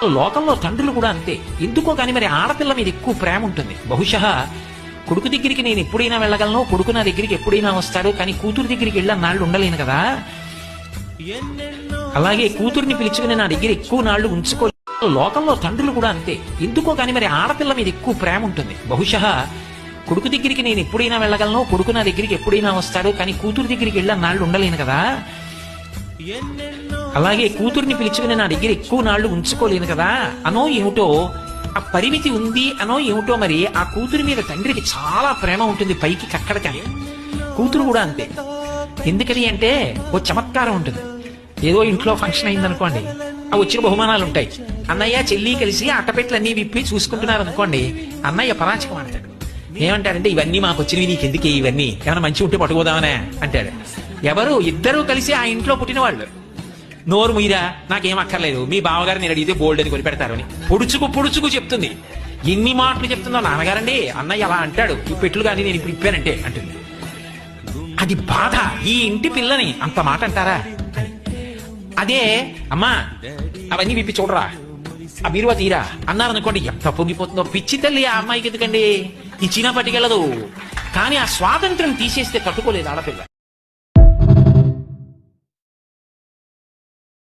లోకంలో తండ్రులు కూడా అంతే. ఎందుకో కానీ మరి ఆడపిల్ల మీద ఎక్కువ ప్రేమ ఉంటుంది. బహుశా కొడుకు దగ్గరికి నేను ఎప్పుడైనా వెళ్ళగలను, కొడుకు నా దగ్గరికి ఎప్పుడైనా వస్తాడు, కానీ కూతురు దగ్గరికి వెళ్ళి నాళ్ళు ఉండలేను కదా. అలాగే కూతుర్ని పిలుచుకుని నా దగ్గర ఎక్కువ నాళ్లు ఉంచుకో. లోకంలో తండ్రులు కూడా అంతే. ఎందుకో కానీ మరి ఆడపిల్ల మీద ఎక్కువ ప్రేమ ఉంటుంది. బహుశా కొడుకు దగ్గరికి నేను ఎప్పుడైనా వెళ్ళగలను, కొడుకు నా దగ్గరికి ఎప్పుడైనా వస్తాడు, కానీ కూతురు దగ్గరికి వెళ్ళి నాళ్ళు ఉండలేను కదా. అలాగే కూతుర్ని పిలుచుకుని నా దగ్గర ఎక్కువ నాళ్లు ఉంచుకోలేను కదా అనో ఏమిటో, ఆ పరిమితి ఉంది అనో ఏమిటో. మరి ఆ కూతురి మీద తండ్రికి చాలా ప్రేమ ఉంటుంది, పైకి కక్కడకని. కూతురు కూడా అంతే. ఎందుకని అంటే ఓ చమత్కారం ఉంటుంది. ఏదో ఇంట్లో ఫంక్షన్ అయిందనుకోండి, ఆ వచ్చిన బహుమానాలు ఉంటాయి. అన్నయ్య చెల్లి కలిసి అట్టపెట్లన్నీ విప్పి చూసుకుంటున్నారు అనుకోండి, అన్నయ్య పరాచకం అంటాడు. ఏమంటాడంటే, ఇవన్నీ మాకు వచ్చినవి, నీకెందుకే ఇవన్నీ, ఏమైనా మంచి ఉంటే పట్టుకోదామనే అంటాడు. ఎవరు? ఇద్దరూ కలిసి ఆ ఇంట్లో పుట్టిన వాళ్ళు. నోరు ముయిరా, నాకేం అక్కర్లేదు, మీ బావగారు నేను అడిగితే బోల్డ్ అని కొని పెడతారు అని పొడుచుకు చెప్తుంది. ఎన్ని మాటలు చెప్తుందో నాన్నగారండి, అన్నయ్య అలా అంటాడు, ఈ పెట్లు కానీ నేను ఇప్పుడు ఇప్పానంటే అంటుంది. అది బాధ. ఈ ఇంటి పిల్లని అంత మాట అంటారా? అదే అమ్మా అవన్నీ విప్పి చూడరా, ఆ బీరువా తీరా అన్నారనుకోండి, ఎంత పొంగిపోతుందో. పిచ్చి తల్లి ఆ అమ్మాయికి ఎందుకండి, ఈ చీనా పట్టుకెళ్ళదు. కానీ ఆ స్వాతంత్రం తీసేస్తే తట్టుకోలేదు ఆడపిల్ల.